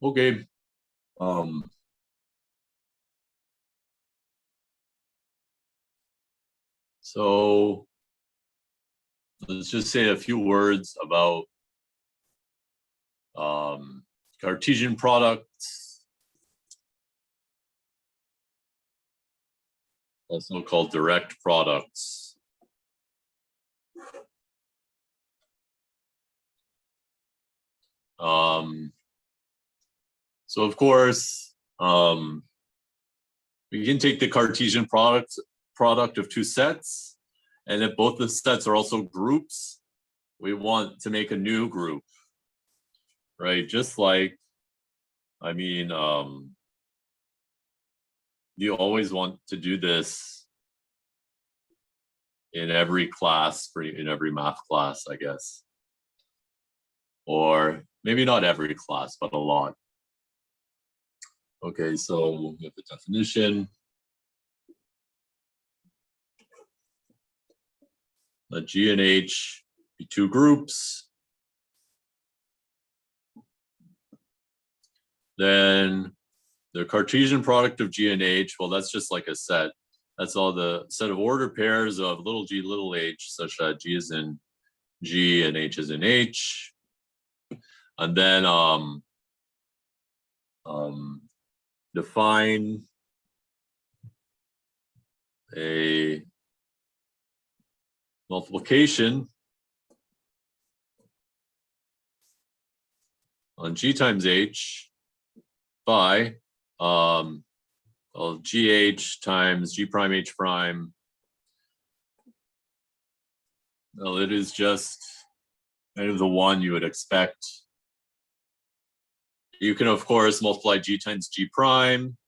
Okay. Um, so let's just say a few words about Cartesian products, also called direct products. So of course, we can take the Cartesian product of two sets, and if both the sets are also groups, we want to make a new group, right? Just like, I mean, you always want to do this in every class, in every math class, I guess. Or maybe not every class, but a lot. Okay, so we have the definition. Let G and H be two groups. Then the Cartesian product of G and H, well, that's just like a set. That's all the set of ordered pairs of little g, little h, such that G is in G and H is in H. And then define a multiplication on G times H by GH times G prime H prime. Well, it is just kind of the one you would expect. You can, of course, multiply G times G prime.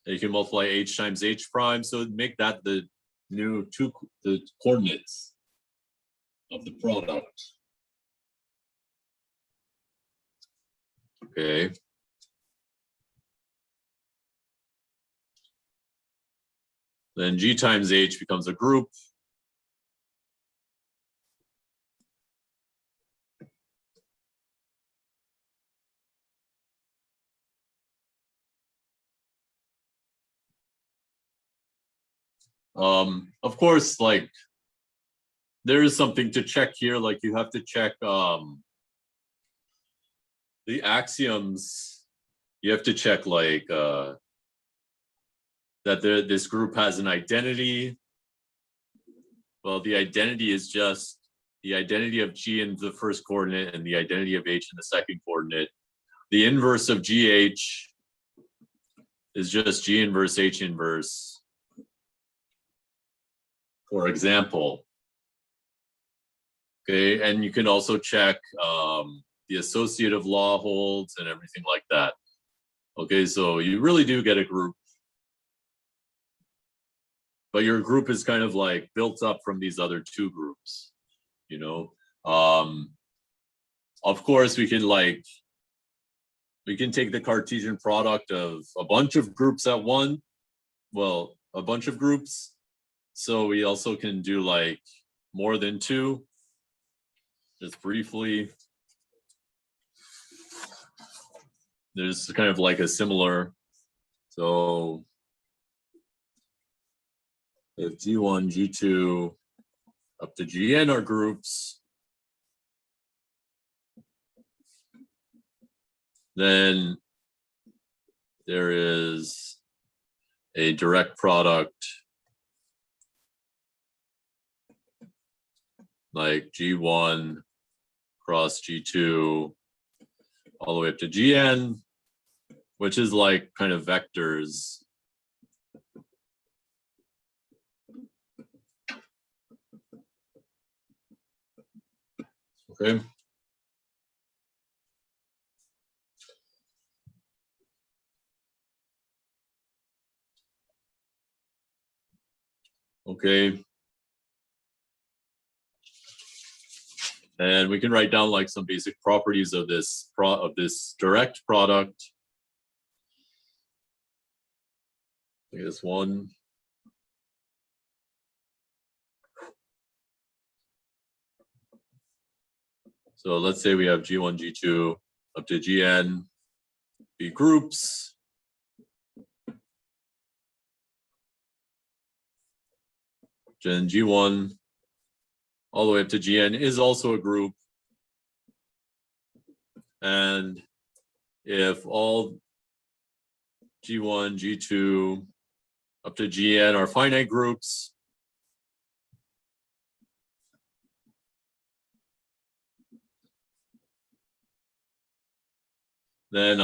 You can multiply H times H prime. So make that the the coordinates of the product. Okay. Then G times H becomes a group. Of course, like there is something to check here. Like you have to check the axioms. You have to check like that this group has an identity. Well, the identity is just the identity of G in the first coordinate and the identity of H in the second coordinate. The inverse of GH is just G inverse H inverse. For example, okay, and you can also check the associative law holds and everything like that. Okay, so you really do get a group, but your group is kind of like built up from these other two groups, you know. Of course, we can take the Cartesian product of a bunch of groups at one, well, a bunch of groups. So we also can do like more than two. Just briefly, there's kind of like a similar, so if G1, G2 up to Gn are groups, then there is a direct product like G1 cross G2 all the way up to Gn, which is like kind of vectors. Okay. Okay. And we can write down like some basic properties of this direct product. Look at this one. So let's say we have G1, G2 up to Gn be groups. Then G1 all the way up to Gn is also a group. And if all G1, G2 up to Gn are finite groups, then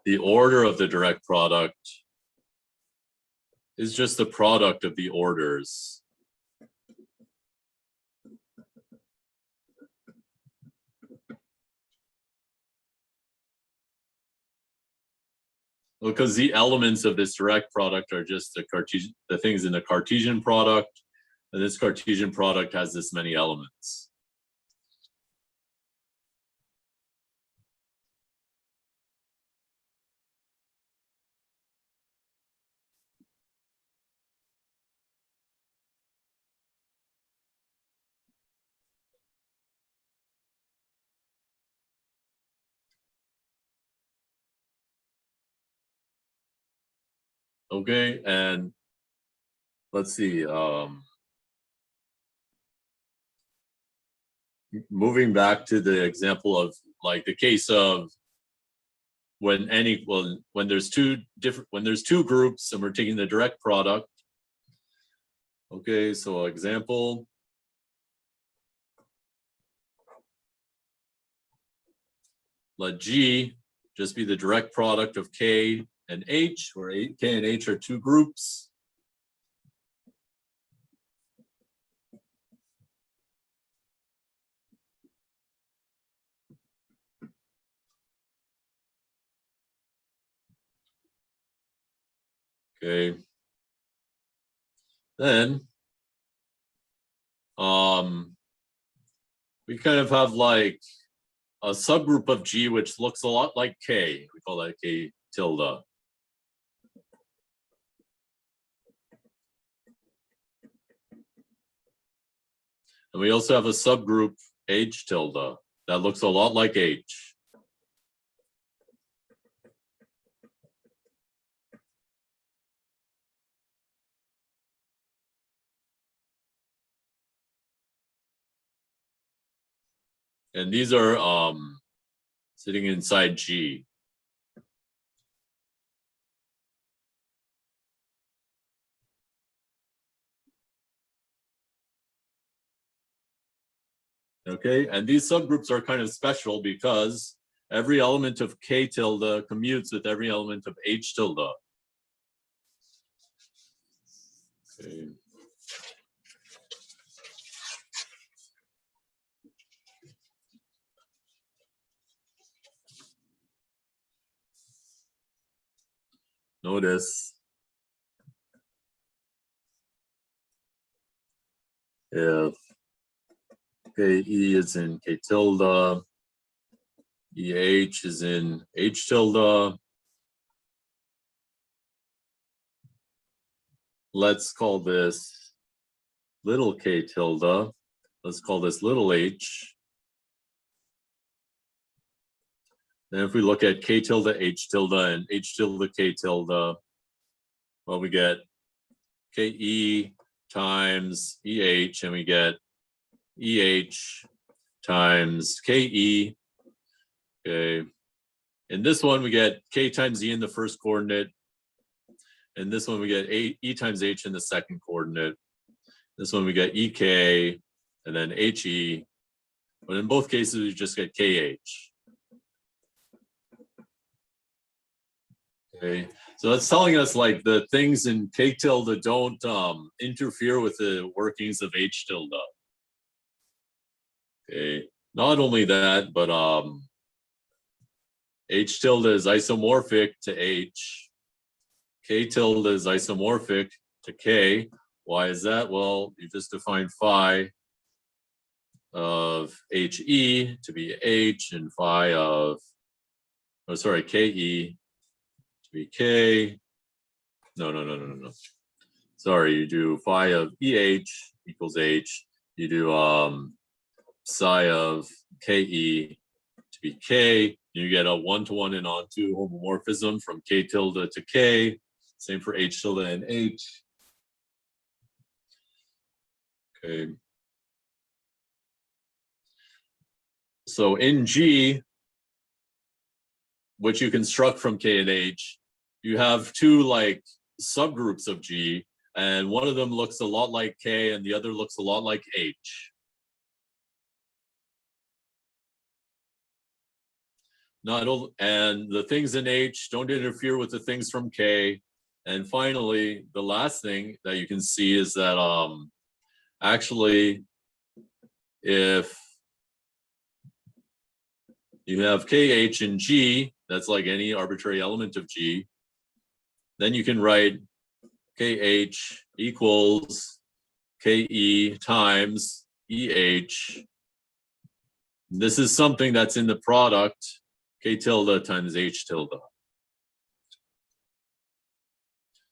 the order of the direct product is just the product of the orders. Because the elements of this direct product are just the things in the Cartesian product, and this Cartesian product has this many elements. Okay, and let's see. Moving back to the example of like the case of when there's two groups and we're taking the direct product. Okay, so example. Let G just be the direct product of K and H, where K and H are two groups. Okay. Then we kind of have like a subgroup of G which looks a lot like K. We call that K tilde. And we also have a subgroup H tilde that looks a lot like H. And these are sitting inside G. Okay, and these subgroups are kind of special because every element of K tilde commutes with every element of H tilde. Okay. Notice if KE is in K tilde, EH is in H tilde. Let's call this little K tilde. Let's call this little h. Then if we look at K tilde, H tilde, and H tilde, K tilde, well, we get KE times EH, and we get EH times KE. Okay. In this one, we get K times E in the first coordinate. In this one, we get E times H in the second coordinate. This one, we get EK and then HE. But in both cases, we just get KH. Okay, so that's telling us like the things in K tilde don't interfere with the workings of H tilde. Okay, not only that, but H tilde is isomorphic to H. K tilde is isomorphic to K. Why is that? Well, you just define phi of HE to be H and phi of, KE to be K. No. Sorry, you do phi of EH equals H. You do psi of KE to be K. You get a 1-to-1 and onto homomorphism from K tilde to K. Same for H tilde and H. Okay. So in G, which you construct from K and H, you have two like subgroups of G, and one of them looks a lot like K and the other looks a lot like H. And the things in H don't interfere with the things from K. And finally, the last thing that you can see is that actually, if you have KH and G, that's like any arbitrary element of G, then you can write KH equals KE times EH. This is something that's in the product, K tilde times H tilde.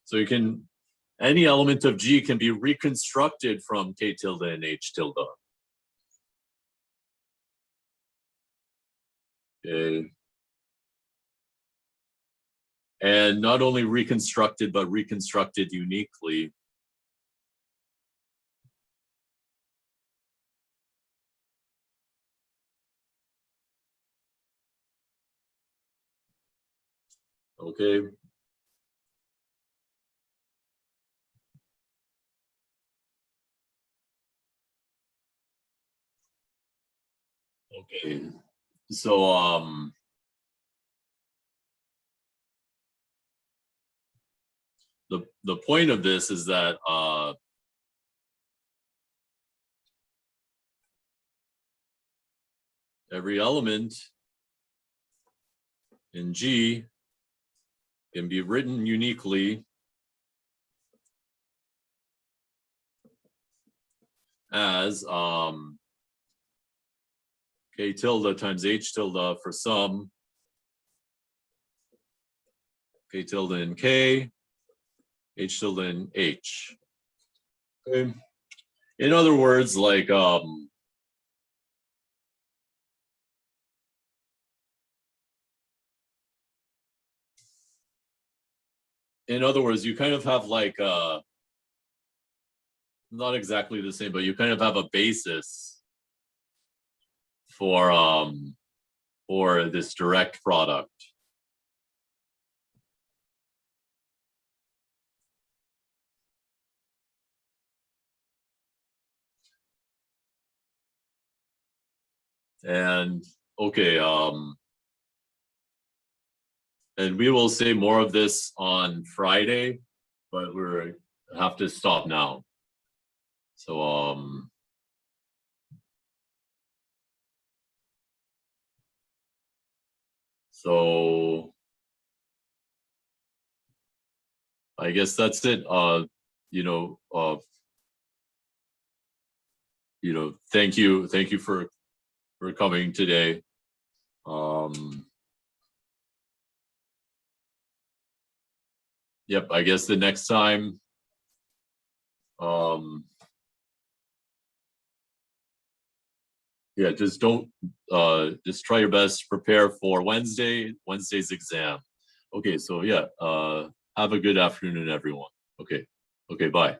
So you can, any element of G can be reconstructed from K tilde and H tilde. Okay. And not only reconstructed, but reconstructed uniquely. Okay. Okay. So the point of this is that every element in G can be written uniquely as K tilde times H tilde for some K tilde in K, H tilde in H. Okay. In other words, like in other words, you kind of have like not exactly the same, but you kind of have a basis for this direct product. And okay, and we will say more of this on Friday, but we have to stop now. So so I guess that's it. Thank you for coming today. Yep, I guess the next time yeah, just don't just try your best to prepare for Wednesday's exam. Okay, so yeah, have a good afternoon, everyone. Okay, bye.